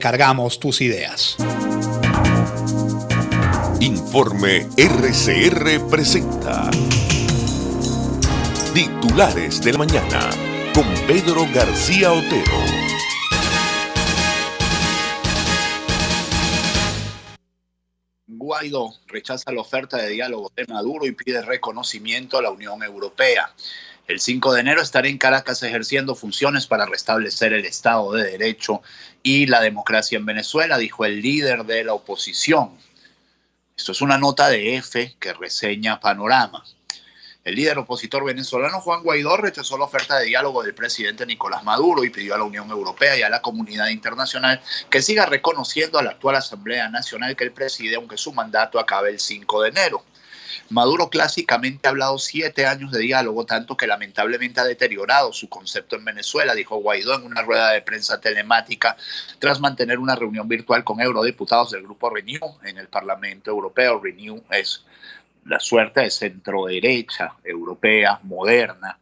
Cargamos tus ideas. Informe RCR presenta Titulares de la Mañana con Pedro García Otero. Guaidó rechaza la oferta de diálogo de Maduro y pide reconocimiento a la Unión Europea. El 5 de enero estaré en Caracas ejerciendo funciones para restablecer el Estado de Derecho y la democracia en Venezuela, dijo el líder de la oposición. Esto es una nota de EFE que reseña Panorama. El líder opositor venezolano Juan Guaidó rechazó la oferta de diálogo del presidente Nicolás Maduro y pidió a la Unión Europea y a la comunidad internacional que siga reconociendo a la actual Asamblea Nacional que él preside, aunque su mandato acabe el 5 de enero. Maduro clásicamente ha hablado 7 años de diálogo, tanto que lamentablemente ha deteriorado su concepto en Venezuela, dijo Guaidó en una rueda de prensa telemática tras mantener una reunión virtual con eurodiputados del grupo Renew en el Parlamento Europeo. Renew es la suerte de centroderecha europea moderna.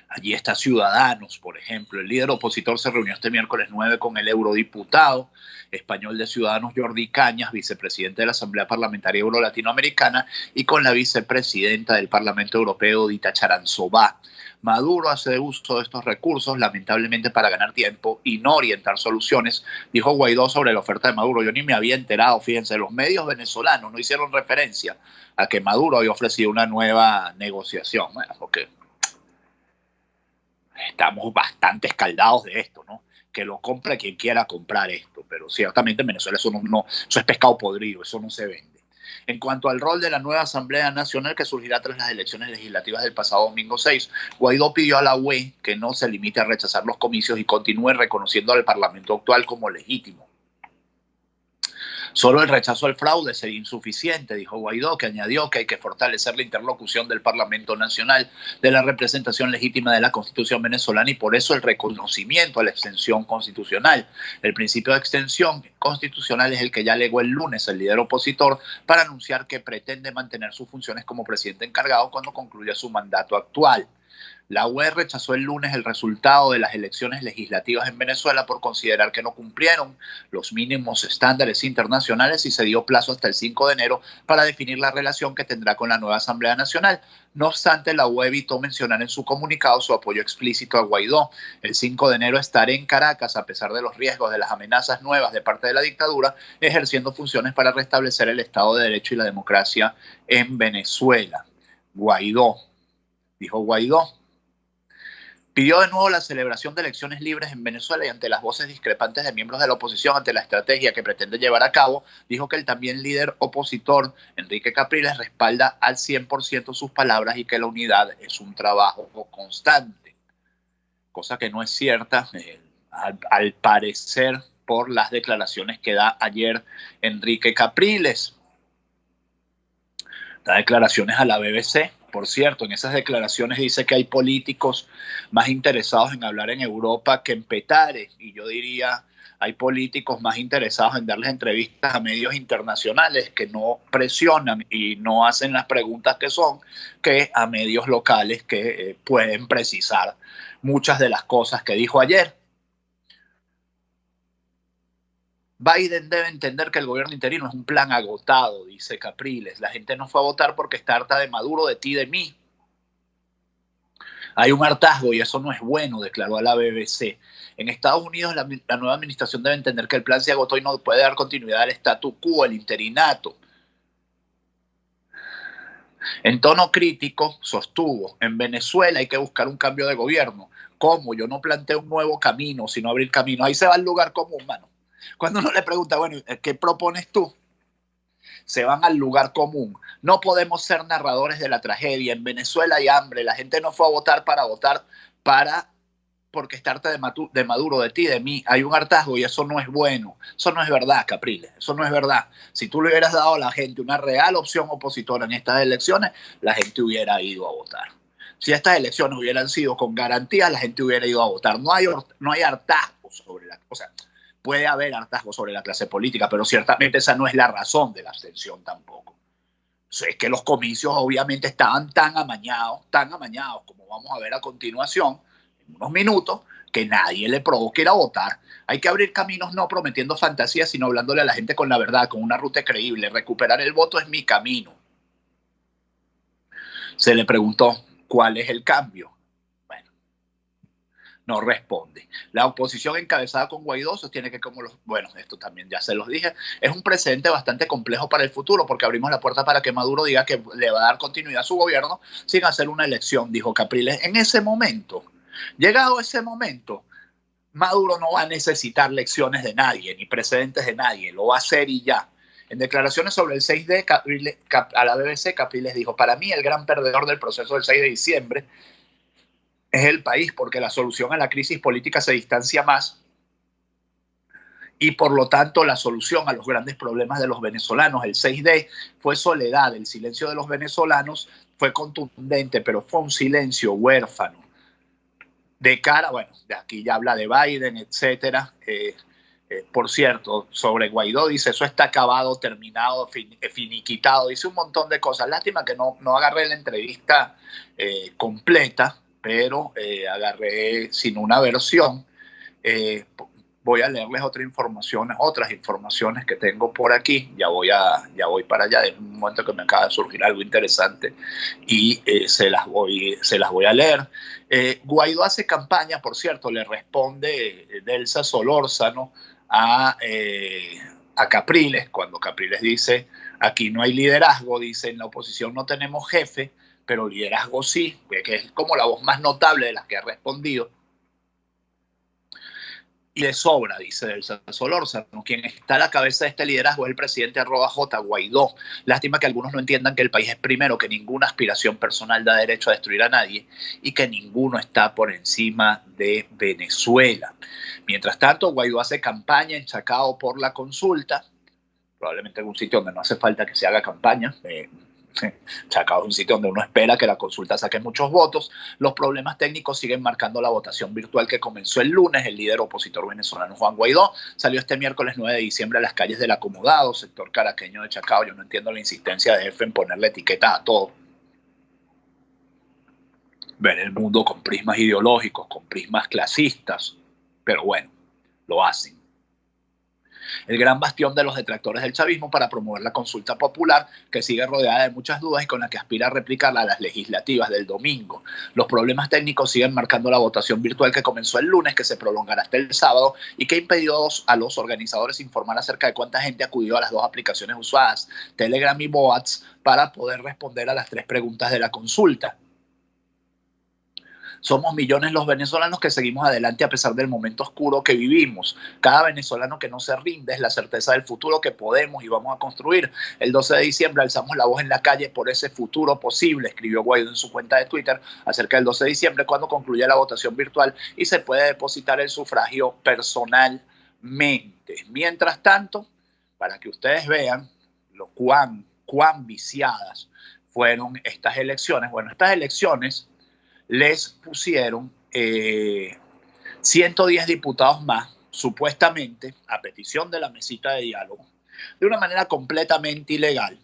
Allí está Ciudadanos, por ejemplo. El líder opositor se reunió este miércoles 9 con el eurodiputado español de Ciudadanos, Jordi Cañas, vicepresidente de la Asamblea Parlamentaria Euro-Latinoamericana, y con la vicepresidenta del Parlamento Europeo, Dita Charanzová. Maduro hace uso de estos recursos, lamentablemente, para ganar tiempo y no orientar soluciones, dijo Guaidó sobre la oferta de Maduro. Yo ni me había enterado, fíjense, los medios venezolanos no hicieron referencia a que Maduro había ofrecido una nueva negociación. Bueno, porque estamos bastante escaldados de esto, ¿no? Que lo compre quien quiera comprar esto, pero ciertamente en Venezuela eso eso es pescado podrido, eso no se vende. En cuanto al rol de la nueva Asamblea Nacional que surgirá tras las elecciones legislativas del pasado domingo 6, Guaidó pidió a la UE que no se limite a rechazar los comicios y continúe reconociendo al Parlamento actual como legítimo. Solo el rechazo al fraude sería insuficiente, dijo Guaidó, que añadió que hay que fortalecer la interlocución del Parlamento Nacional de la representación legítima de la Constitución venezolana y por eso el reconocimiento a la extensión constitucional. El principio de extensión constitucional es el que ya alegó el lunes el líder opositor para anunciar que pretende mantener sus funciones como presidente encargado cuando concluya su mandato actual. La UE rechazó el lunes el resultado de las elecciones legislativas en Venezuela por considerar que no cumplieron los mínimos estándares internacionales y se dio plazo hasta el 5 de enero para definir la relación que tendrá con la nueva Asamblea Nacional. No obstante, la UE evitó mencionar en su comunicado su apoyo explícito a Guaidó. El 5 de enero estaré en Caracas, a pesar de los riesgos de las amenazas nuevas de parte de la dictadura, ejerciendo funciones para restablecer el Estado de Derecho y la democracia en Venezuela. Guaidó, dijo Guaidó. Pidió de nuevo la celebración de elecciones libres en Venezuela y ante las voces discrepantes de miembros de la oposición ante la estrategia que pretende llevar a cabo, dijo que el también líder opositor, Enrique Capriles, respalda al 100% sus palabras y que la unidad es un trabajo constante. Cosa que no es cierta, al parecer, por las declaraciones que da ayer Enrique Capriles. Da declaraciones a la BBC. Por cierto, en esas declaraciones dice que hay políticos más interesados en hablar en Europa que en Petare. Y yo diría, hay políticos más interesados en darles entrevistas a medios internacionales que no presionan y no hacen las preguntas que son, que a medios locales que pueden precisar muchas de las cosas que dijo ayer. Biden debe entender que el gobierno interino es un plan agotado, dice Capriles. La gente no fue a votar porque está harta de Maduro, de ti, de mí. Hay un hartazgo y eso no es bueno, declaró a la BBC. En Estados Unidos la nueva administración debe entender que el plan se agotó y no puede dar continuidad al statu quo, el interinato. En tono crítico sostuvo, en Venezuela hay que buscar un cambio de gobierno. ¿Cómo? Yo no planteo un nuevo camino, sino abrir camino. Ahí se va al lugar común, mano. Cuando uno le pregunta, bueno, ¿qué propones tú? Se van al lugar común. No podemos ser narradores de la tragedia. En Venezuela hay hambre. La gente no fue a votar porque está harta de Maduro, de ti, de mí. Hay un hartazgo y eso no es bueno. Eso no es verdad, Capriles. Eso no es verdad. Si tú le hubieras dado a la gente una real opción opositora en estas elecciones, la gente hubiera ido a votar. Si estas elecciones hubieran sido con garantía, la gente hubiera ido a votar. No hay hartazgo sobre la cosa. Puede haber hartazgo sobre la clase política, pero ciertamente esa no es la razón de la abstención tampoco. Es que los comicios obviamente estaban tan amañados, como vamos a ver a continuación, en unos minutos, que nadie le provoque ir a votar. Hay que abrir caminos no prometiendo fantasías, sino hablándole a la gente con la verdad, con una ruta creíble. Recuperar el voto es mi camino. Se le preguntó, ¿cuál es el cambio? Bueno, no responde. La oposición encabezada con Guaidó sostiene que bueno, esto también ya se los dije, es un precedente bastante complejo para el futuro porque abrimos la puerta para que Maduro diga que le va a dar continuidad a su gobierno sin hacer una elección, dijo Capriles. En ese momento, llegado ese momento, Maduro no va a necesitar lecciones de nadie, ni precedentes de nadie, lo va a hacer y ya. En declaraciones sobre el 6D, a la BBC, Capriles dijo, para mí el gran perdedor del proceso del 6 de diciembre es el país, porque la solución a la crisis política se distancia más y por lo tanto la solución a los grandes problemas de los venezolanos, el 6D, fue soledad, el silencio de los venezolanos fue contundente, pero fue un silencio huérfano. De cara, bueno, de aquí ya habla de Biden, etcétera. Por cierto, sobre Guaidó dice, eso está acabado, terminado, finiquitado, dice un montón de cosas. Lástima que no agarré la entrevista completa, pero agarré sin una versión. Voy a leerles otras informaciones que tengo por aquí. Ya voy para allá. En un momento que me acaba de surgir algo interesante y se las voy a leer. Guaidó hace campaña, por cierto, le responde Delsa Solórzano a Capriles, cuando Capriles dice, aquí no hay liderazgo, dice, en la oposición no tenemos jefe, pero liderazgo sí, que es como la voz más notable de las que ha respondido. Y de sobra, dice Delsa Solórzano, quien está a la cabeza de este liderazgo es el presidente @J. Guaidó. Lástima que algunos no entiendan que el país es primero, que ninguna aspiración personal da derecho a destruir a nadie y que ninguno está por encima de Venezuela. Mientras tanto, Guaidó hace campaña en Chacao por la consulta, probablemente en un sitio donde no hace falta que se haga campaña. Chacao es un sitio donde uno espera que la consulta saque muchos votos. Los problemas técnicos siguen marcando la votación virtual que comenzó el lunes. El líder opositor venezolano Juan Guaidó salió este miércoles 9 de diciembre a las calles del Acomodado, sector caraqueño de Chacao. Yo no entiendo la insistencia de EFE en ponerle etiqueta a todo. Ver el mundo con prismas ideológicos, con prismas clasistas, pero bueno, lo hacen. El gran bastión de los detractores del chavismo para promover la consulta popular, que sigue rodeada de muchas dudas y con la que aspira a replicarla a las legislativas del domingo. Los problemas técnicos siguen marcando la votación virtual que comenzó el lunes, que se prolongará hasta el sábado y que impidió a los organizadores informar acerca de cuánta gente acudió a las dos aplicaciones usadas, Telegram y Boats, para poder responder a las 3 preguntas de la consulta. Somos millones los venezolanos que seguimos adelante a pesar del momento oscuro que vivimos. Cada venezolano que no se rinde es la certeza del futuro que podemos y vamos a construir. El 12 de diciembre alzamos la voz en la calle por ese futuro posible, escribió Guaidó en su cuenta de Twitter acerca del 12 de diciembre, cuando concluye la votación virtual y se puede depositar el sufragio personalmente. Mientras tanto, para que ustedes vean cuán viciadas fueron estas elecciones, bueno, estas elecciones les pusieron 110 diputados más, supuestamente, a petición de la mesita de diálogo, de una manera completamente ilegal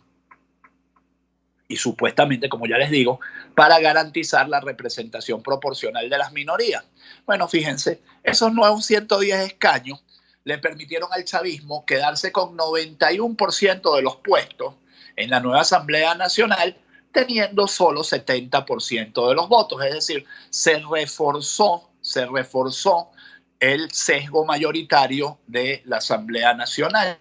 y supuestamente, como ya les digo, para garantizar la representación proporcional de las minorías. Bueno, fíjense, esos nuevos 110 escaños le permitieron al chavismo quedarse con 91% de los puestos en la nueva Asamblea Nacional, teniendo solo 70% de los votos. Es decir, se reforzó el sesgo mayoritario de la Asamblea Nacional.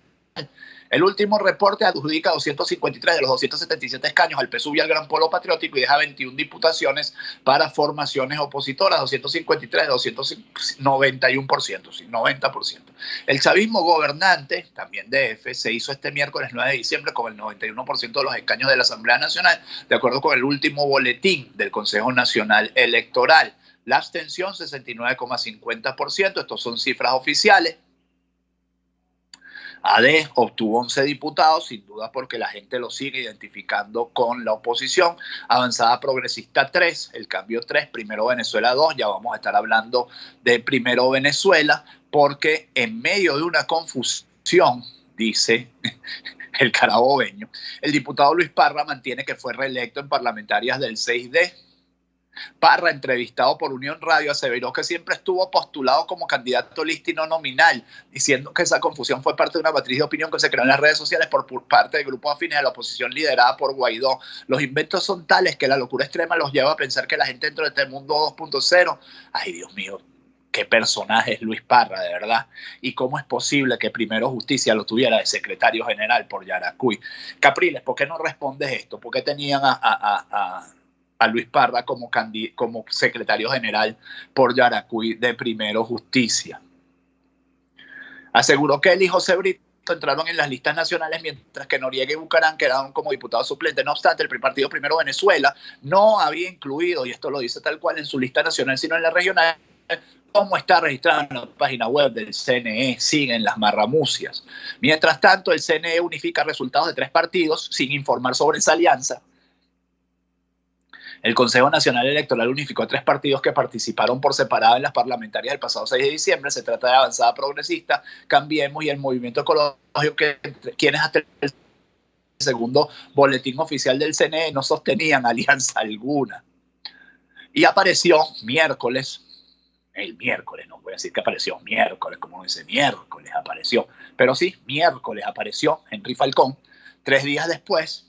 El último reporte adjudica 253 de los 277 escaños al PSUV y al Gran Polo Patriótico y deja 21 diputaciones para formaciones opositoras, 253 de 291%, sí, 90%. El chavismo gobernante, también DF, se hizo este miércoles 9 de diciembre con el 91% de los escaños de la Asamblea Nacional, de acuerdo con el último boletín del Consejo Nacional Electoral. La abstención, 69,50%, estos son cifras oficiales. AD obtuvo 11 diputados, sin duda porque la gente lo sigue identificando con la oposición. Avanzada Progresista 3, El Cambio 3, Primero Venezuela 2, ya vamos a estar hablando de Primero Venezuela, porque en medio de una confusión, dice el carabobeño, el diputado Luis Parra mantiene que fue reelecto en parlamentarias del 6D. Parra, entrevistado por Unión Radio, aseveró que siempre estuvo postulado como candidato lista y no nominal, diciendo que esa confusión fue parte de una matriz de opinión que se creó en las redes sociales por parte de grupos afines de la oposición liderada por Guaidó. Los inventos son tales que la locura extrema los lleva a pensar que la gente dentro de este mundo 2.0, ay Dios mío, qué personaje es Luis Parra, de verdad. Y cómo es posible que primero Justicia lo tuviera de secretario general por Yaracuy. Capriles, ¿por qué no respondes esto? ¿Por qué tenían a Luis Parra como secretario general por Yaracuy de Primero Justicia? Aseguró que él y José Brito entraron en las listas nacionales, mientras que Noriega y Bucarán quedaron como diputados suplentes. No obstante, el partido Primero Venezuela no había incluido, y esto lo dice tal cual, en su lista nacional, sino en la regional, como está registrado en la página web del CNE. Siguen las marramucias. Mientras tanto, el CNE unifica resultados de 3 partidos sin informar sobre esa alianza. El Consejo Nacional Electoral unificó a 3 partidos que participaron por separado en las parlamentarias del pasado 6 de diciembre. Se trata de Avanzada Progresista, Cambiemos y el Movimiento Ecológico, quienes hasta el segundo boletín oficial del CNE no sostenían alianza alguna. Y apareció el miércoles, no voy a decir que apareció miércoles, como dice miércoles apareció, pero sí, miércoles apareció Henry Falcón, 3 días después,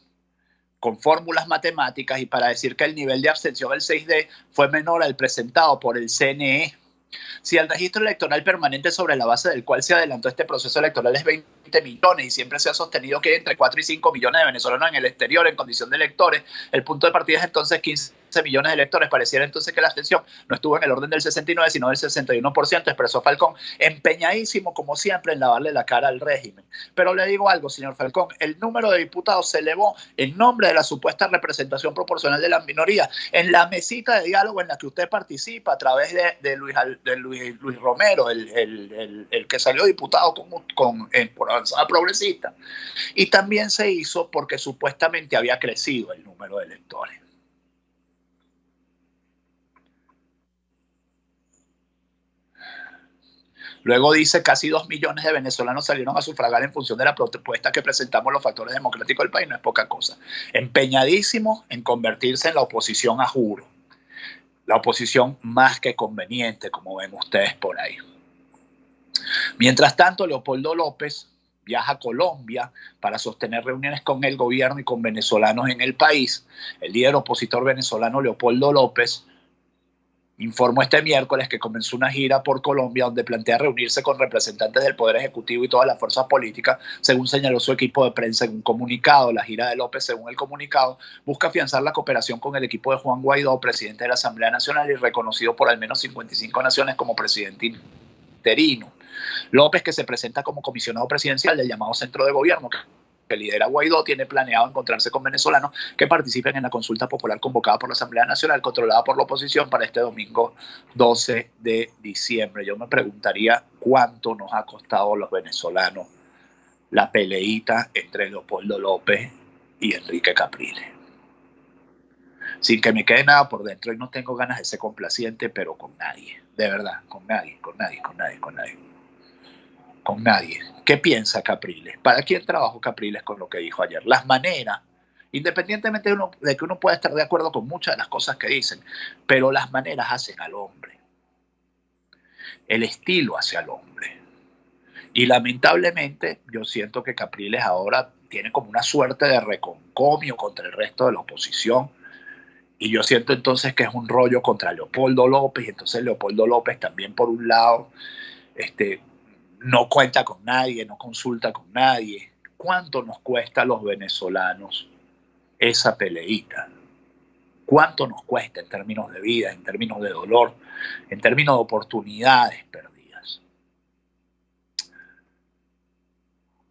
con fórmulas matemáticas y para decir que el nivel de abstención del 6D fue menor al presentado por el CNE. Si el registro electoral permanente sobre la base del cual se adelantó este proceso electoral es 20 millones y siempre se ha sostenido que hay entre 4 y 5 millones de venezolanos en el exterior en condición de electores, el punto de partida es entonces 15 millones de electores. Pareciera entonces que la abstención no estuvo en el orden del 69, sino del 61%, expresó Falcón, empeñadísimo como siempre en lavarle la cara al régimen. Pero le digo algo, señor Falcón, el número de diputados se elevó en nombre de la supuesta representación proporcional de la minoría. En la mesita de diálogo en la que usted participa a través de Luis Romero, el que salió diputado por Avanzada Progresista. Y también se hizo porque supuestamente había crecido el número de electores. Luego dice, casi 2 millones de venezolanos salieron a sufragar en función de la propuesta que presentamos los factores democráticos del país. No es poca cosa. Empeñadísimo en convertirse en la oposición a juro. La oposición más que conveniente, como ven ustedes por ahí. Mientras tanto, Leopoldo López viaja a Colombia para sostener reuniones con el gobierno y con venezolanos en el país. El líder opositor venezolano Leopoldo López informó este miércoles que comenzó una gira por Colombia donde plantea reunirse con representantes del Poder Ejecutivo y todas las fuerzas políticas, según señaló su equipo de prensa en un comunicado. La gira de López, según el comunicado, busca afianzar la cooperación con el equipo de Juan Guaidó, presidente de la Asamblea Nacional y reconocido por al menos 55 naciones como presidente interino. López, que se presenta como comisionado presidencial del llamado Centro de Gobierno que lidera Guaidó, tiene planeado encontrarse con venezolanos que participen en la consulta popular convocada por la Asamblea Nacional, controlada por la oposición, para este domingo 12 de diciembre. Yo me preguntaría cuánto nos ha costado a los venezolanos la peleita entre Leopoldo López y Enrique Capriles. Sin que me quede nada por dentro, y no tengo ganas de ser complaciente, pero con nadie, de verdad, con nadie. ¿Qué piensa Capriles? ¿Para quién trabajó Capriles con lo que dijo ayer? Las maneras, independientemente de que uno pueda estar de acuerdo con muchas de las cosas que dicen, pero las maneras hacen al hombre. El estilo hace al hombre. Y lamentablemente yo siento que Capriles ahora tiene como una suerte de reconcomio contra el resto de la oposición. Y yo siento entonces que es un rollo contra Leopoldo López. Y entonces Leopoldo López también, por un lado, no cuenta con nadie, no consulta con nadie. ¿Cuánto nos cuesta a los venezolanos esa peleita? ¿Cuánto nos cuesta en términos de vida, en términos de dolor, en términos de oportunidades perdidas?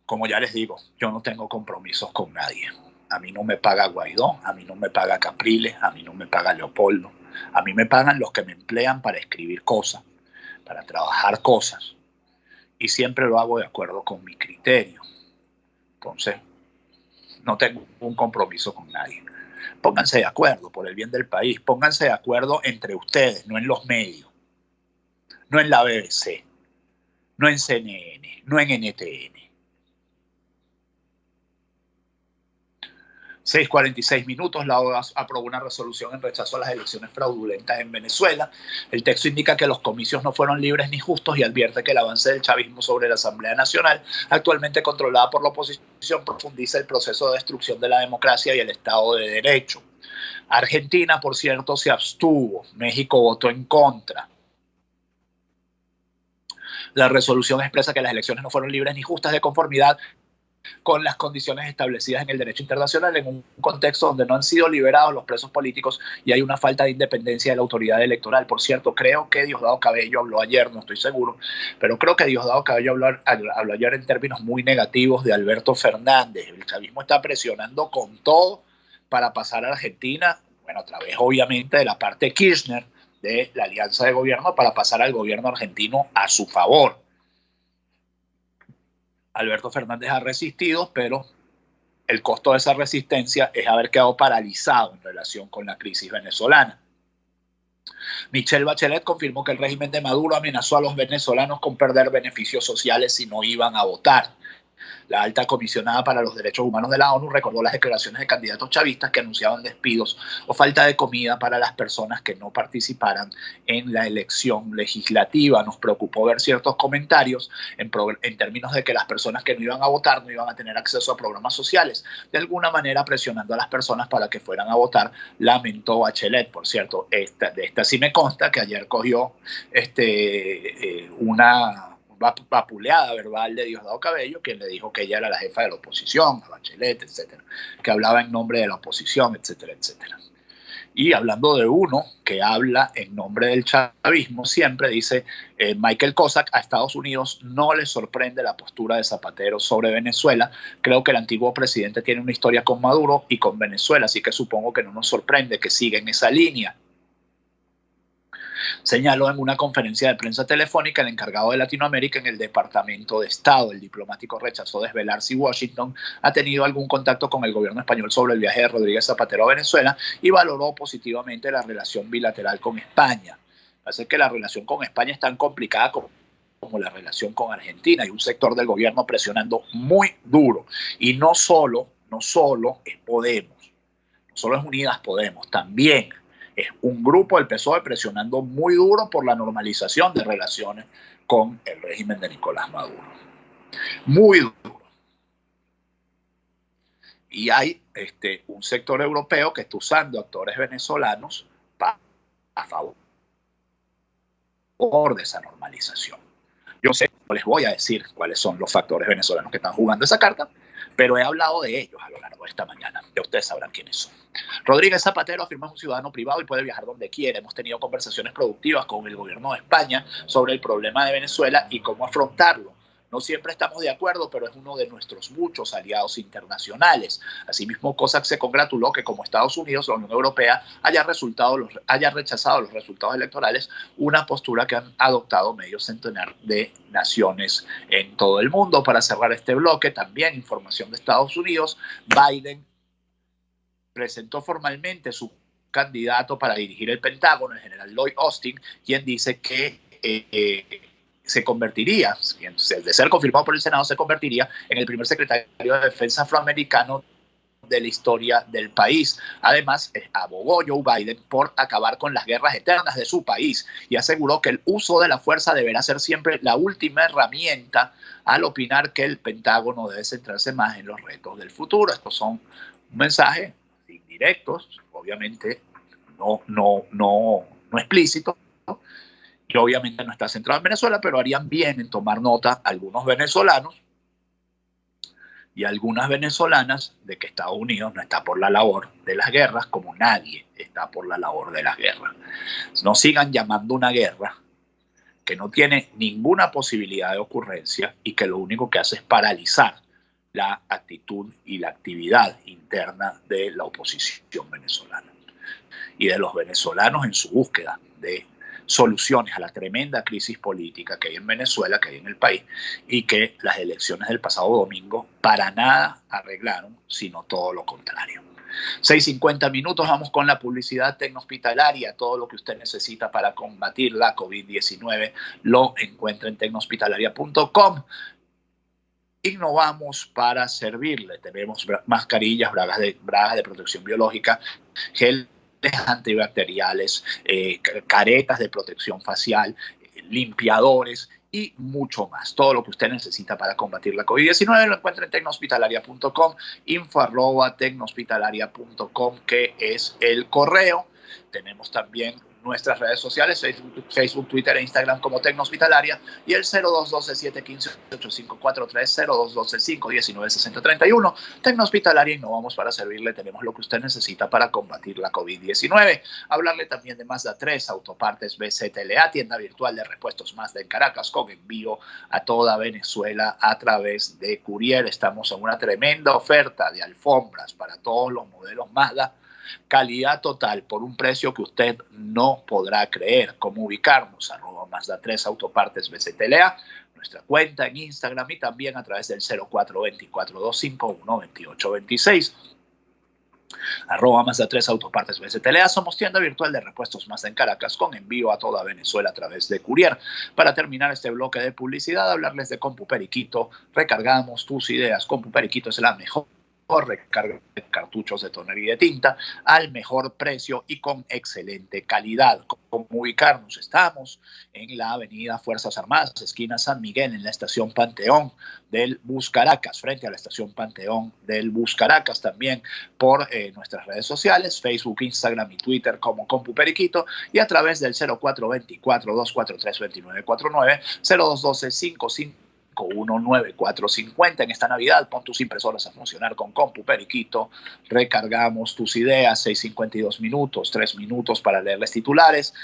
Como ya les digo, yo no tengo compromisos con nadie. A mí no me paga Guaidó, a mí no me paga Capriles, a mí no me paga Leopoldo. A mí me pagan los que me emplean para escribir cosas, para trabajar cosas. Y siempre lo hago de acuerdo con mi criterio. Entonces, no tengo un compromiso con nadie. Pónganse de acuerdo por el bien del país. Pónganse de acuerdo entre ustedes, no en los medios, no en la BBC, no en CNN, no en NTN. 6:46, la OEA aprobó una resolución en rechazo a las elecciones fraudulentas en Venezuela. El texto indica que los comicios no fueron libres ni justos y advierte que el avance del chavismo sobre la Asamblea Nacional, actualmente controlada por la oposición, profundiza el proceso de destrucción de la democracia y el Estado de Derecho. Argentina, por cierto, se abstuvo. México votó en contra. La resolución expresa que las elecciones no fueron libres ni justas de conformidad con las condiciones establecidas en el derecho internacional en un contexto donde no han sido liberados los presos políticos y hay una falta de independencia de la autoridad electoral. Por cierto, creo que Diosdado Cabello habló ayer, no estoy seguro, pero creo que Diosdado Cabello habló ayer en términos muy negativos de Alberto Fernández. El chavismo está presionando con todo para pasar a Argentina, bueno, a través obviamente de la parte Kirchner, de la alianza de gobierno, para pasar al gobierno argentino a su favor. Alberto Fernández ha resistido, pero el costo de esa resistencia es haber quedado paralizado en relación con la crisis venezolana. Michelle Bachelet confirmó que el régimen de Maduro amenazó a los venezolanos con perder beneficios sociales si no iban a votar. La alta comisionada para los derechos humanos de la ONU recordó las declaraciones de candidatos chavistas que anunciaban despidos o falta de comida para las personas que no participaran en la elección legislativa. Nos preocupó ver ciertos comentarios en términos de que las personas que no iban a votar no iban a tener acceso a programas sociales, de alguna manera presionando a las personas para que fueran a votar, lamentó Bachelet. Por cierto, de esta sí me consta que ayer cogió una vapuleada verbal de Diosdado Cabello, quien le dijo que ella era la jefa de la oposición, a Bachelet, etcétera, que hablaba en nombre de la oposición, etcétera, etcétera. Y hablando de uno que habla en nombre del chavismo, siempre dice Michael Cossack: a Estados Unidos no le sorprende la postura de Zapatero sobre Venezuela. Creo que el antiguo presidente tiene una historia con Maduro y con Venezuela, así que supongo que no nos sorprende que siga en esa línea. Señaló en una conferencia de prensa telefónica el encargado de Latinoamérica en el Departamento de Estado. El diplomático rechazó desvelar si Washington ha tenido algún contacto con el gobierno español sobre el viaje de Rodríguez Zapatero a Venezuela y valoró positivamente la relación bilateral con España. Parece que la relación con España es tan complicada como la relación con Argentina. Hay un sector del gobierno presionando muy duro. Y no solo es Podemos, no solo es Unidas Podemos, también es un grupo del PSOE presionando muy duro por la normalización de relaciones con el régimen de Nicolás Maduro. Muy duro. Y hay un sector europeo que está usando actores venezolanos a favor de esa normalización. Yo sé, no les voy a decir cuáles son los factores venezolanos que están jugando esa carta, pero he hablado de ellos a lo largo de esta mañana. Ya ustedes sabrán quiénes son. Rodríguez Zapatero afirma es un ciudadano privado y puede viajar donde quiera. Hemos tenido conversaciones productivas con el gobierno de España sobre el problema de Venezuela y cómo afrontarlo. No siempre estamos de acuerdo, pero es uno de nuestros muchos aliados internacionales. Asimismo, Cossack se congratuló que como Estados Unidos, la Unión Europea haya rechazado los resultados electorales, una postura que han adoptado medio centenar de naciones en todo el mundo. Para cerrar este bloque, también información de Estados Unidos: Biden presentó formalmente su candidato para dirigir el Pentágono, el general Lloyd Austin, quien dice que se convertiría, de ser confirmado por el Senado, se convertiría en el primer secretario de Defensa afroamericano de la historia del país. Además, abogó Joe Biden por acabar con las guerras eternas de su país y aseguró que el uso de la fuerza deberá ser siempre la última herramienta, al opinar que el Pentágono debe centrarse más en los retos del futuro. Estos son un mensaje indirectos, obviamente no explícitos, que obviamente no está centrado en Venezuela, pero harían bien en tomar nota algunos venezolanos y algunas venezolanas de que Estados Unidos no está por la labor de las guerras, como nadie está por la labor de las guerras. No sigan llamando una guerra que no tiene ninguna posibilidad de ocurrencia y que lo único que hace es paralizar la actitud y la actividad interna de la oposición venezolana y de los venezolanos en su búsqueda de soluciones a la tremenda crisis política que hay en Venezuela, que hay en el país, y que las elecciones del pasado domingo para nada arreglaron, sino todo lo contrario. 6:50, vamos con la publicidad tecnohospitalaria. Todo lo que usted necesita para combatir la COVID-19 lo encuentra en tecnohospitalaria.com. innovamos para servirle. Tenemos mascarillas, bragas de protección biológica, geles antibacteriales, caretas de protección facial, limpiadores y mucho más. Todo lo que usted necesita para combatir la COVID-19 lo encuentra en tecnohospitalaria.com, info@tecnohospitalaria.com, que es el correo. Tenemos también nuestras redes sociales, Facebook, Twitter e Instagram como Tecnohospitalaria, y el 0212-715-8543, 0212-519-6031. Tecnohospitalaria, innovamos para servirle. Tenemos lo que usted necesita para combatir la COVID-19. Hablarle también de Mazda 3, Autopartes BCTLA, tienda virtual de repuestos Mazda en Caracas, con envío a toda Venezuela a través de Courier. Estamos en una tremenda oferta de alfombras para todos los modelos Mazda. Calidad total por un precio que usted no podrá creer. ¿Cómo ubicarnos? @Mazda 3 Autopartes BCTLA, nuestra cuenta en Instagram, y también a través del 0424-251-2826. @Mazda 3 Autopartes BCTLA. Somos tienda virtual de repuestos Mazda en Caracas, con envío a toda Venezuela a través de Courier. Para terminar este bloque de publicidad, hablarles de Compu Periquito. Recargamos tus ideas. Compu Periquito es la mejor recarga de cartuchos de toner y de tinta al mejor precio y con excelente calidad. ¿Cómo ubicarnos? Estamos en la avenida Fuerzas Armadas, esquina San Miguel, en la estación Panteón del Bus Caracas, frente a la estación Panteón del Bus Caracas. También por nuestras redes sociales, Facebook, Instagram y Twitter como Compu Periquito, y a través del 0424-243-2949, 0212-55-19450. En esta Navidad, pon tus impresoras a funcionar con Compu Periquito. Recargamos tus ideas, 6:52 minutos, 3 minutos para leerles titulares.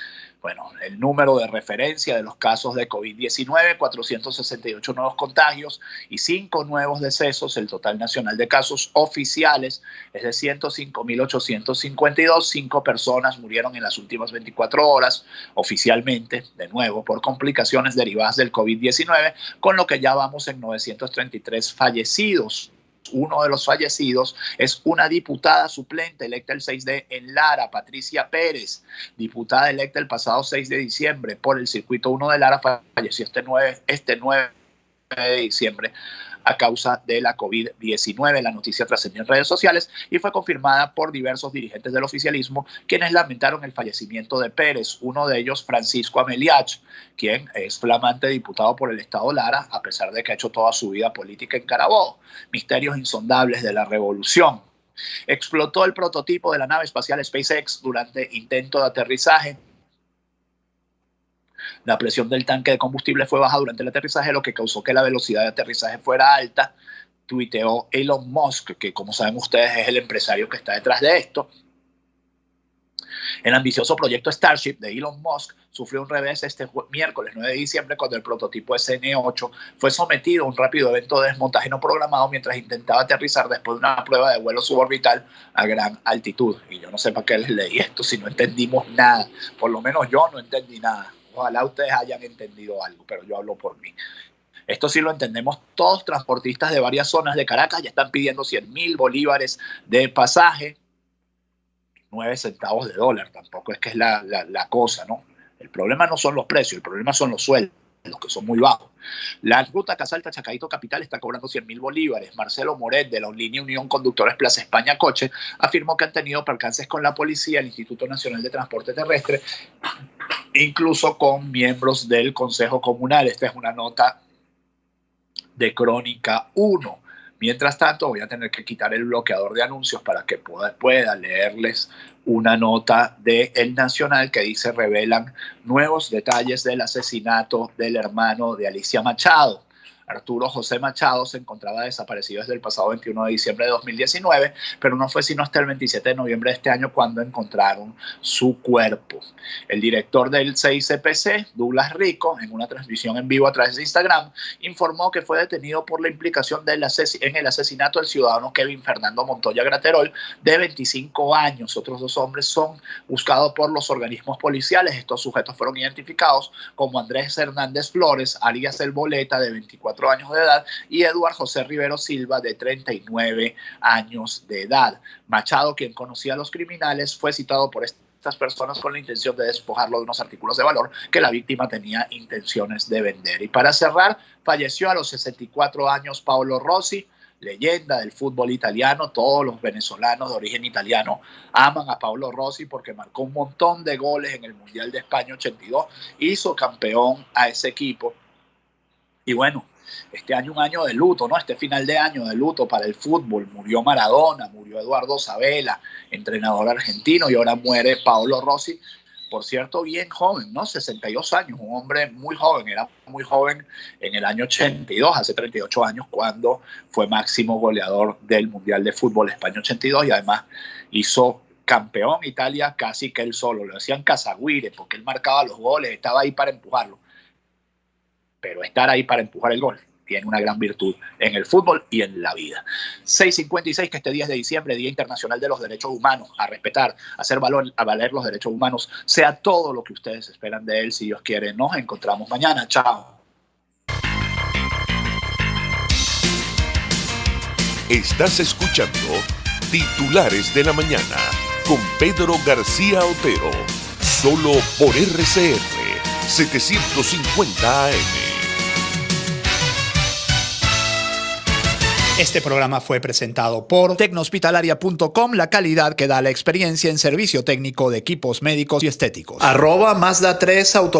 Bueno, el número de referencia de los casos de COVID-19, 468 nuevos contagios y 5 nuevos decesos. El total nacional de casos oficiales es de 105.852. 5 personas murieron en las últimas 24 horas oficialmente, de nuevo, por complicaciones derivadas del COVID-19, con lo que ya vamos en 933 fallecidos. Uno de los fallecidos es una diputada suplente electa el 6D en Lara, Patricia Pérez, diputada electa el pasado 6 de diciembre por el Circuito 1 de Lara, falleció este 9 de diciembre a causa de la COVID-19. La noticia trascendió en redes sociales y fue confirmada por diversos dirigentes del oficialismo, quienes lamentaron el fallecimiento de Pérez. Uno de ellos, Francisco Ameliach, quien es flamante diputado por el estado Lara, a pesar de que ha hecho toda su vida política en Carabobo. Misterios insondables de la revolución. Explotó el prototipo de la nave espacial SpaceX durante intento de aterrizaje. La presión del tanque de combustible fue baja durante el aterrizaje, lo que causó que la velocidad de aterrizaje fuera alta. Tuiteó Elon Musk, que, como saben ustedes, es el empresario que está detrás de esto. El ambicioso proyecto Starship de Elon Musk sufrió un revés este miércoles 9 de diciembre cuando el prototipo SN8 fue sometido a un rápido evento de desmontaje no programado mientras intentaba aterrizar después de una prueba de vuelo suborbital a gran altitud. Y yo no sé para qué les leí esto si no entendimos nada. Por lo menos yo no entendí nada. Ojalá ustedes hayan entendido algo, pero yo hablo por mí. Esto sí lo entendemos todos. Transportistas de varias zonas de Caracas ya están pidiendo 100.000 bolívares de pasaje. 9 centavos de dólar, tampoco es que es la cosa, ¿no? El problema no son los precios, el problema son los sueldos, que son muy bajos. La ruta Casalta-Chacaito Capital está cobrando 100.000 bolívares. Marcelo Moret, de la línea Unión Conductores Plaza España Coche, afirmó que han tenido percances con la policía, el Instituto Nacional de Transporte Terrestre, incluso con miembros del Consejo Comunal. Esta es una nota de Crónica 1. Mientras tanto, voy a tener que quitar el bloqueador de anuncios para que pueda leerles una nota de El Nacional que dice: revelan nuevos detalles del asesinato del hermano de Alicia Machado. Arturo José Machado se encontraba desaparecido desde el pasado 21 de diciembre de 2019, pero no fue sino hasta el 27 de noviembre de este año cuando encontraron su cuerpo. El director del CICPC, Douglas Rico, en una transmisión en vivo a través de Instagram, informó que fue detenido por la implicación en el asesinato del ciudadano Kevin Fernando Montoya Graterol, de 25 años. Otros 2 hombres son buscados por los organismos policiales. Estos sujetos fueron identificados como Andrés Hernández Flores, alias El Boleta, de 24 años de edad, y Eduardo José Rivero Silva, de 39 años de edad. Machado, quien conocía a los criminales, fue citado por esta estas personas con la intención de despojarlo de unos artículos de valor que la víctima tenía intenciones de vender. Y para cerrar, falleció a los 64 años Paolo Rossi, leyenda del fútbol italiano. Todos los venezolanos de origen italiano aman a Paolo Rossi porque marcó un montón de goles en el Mundial de España 82, hizo campeón a ese equipo. Y bueno, este año un año de luto, ¿no? Este final de año de luto para el fútbol. Murió Maradona, murió Eduardo Sabella, entrenador argentino, y ahora muere Paolo Rossi. Por cierto, bien joven, ¿no? 62 años, un hombre muy joven, era muy joven en el año 82, hace 38 años, cuando fue máximo goleador del Mundial de Fútbol España 82, y además hizo campeón Italia casi que él solo. Le decían Casaguire porque él marcaba los goles, estaba ahí para empujarlo. Pero estar ahí para empujar el gol tiene una gran virtud en el fútbol y en la vida. 6:56, que este 10 de diciembre, Día Internacional de los Derechos Humanos, a respetar, a hacer a valer los derechos humanos, sea todo lo que ustedes esperan de él, si Dios quiere. Nos encontramos mañana. Chao. Estás escuchando Titulares de la Mañana con Pedro García Otero, solo por RCR 750 AM. Este programa fue presentado por Tecnohospitalaria.com, la calidad que da la experiencia en servicio técnico de equipos médicos y estéticos. @Mazda 3 Auto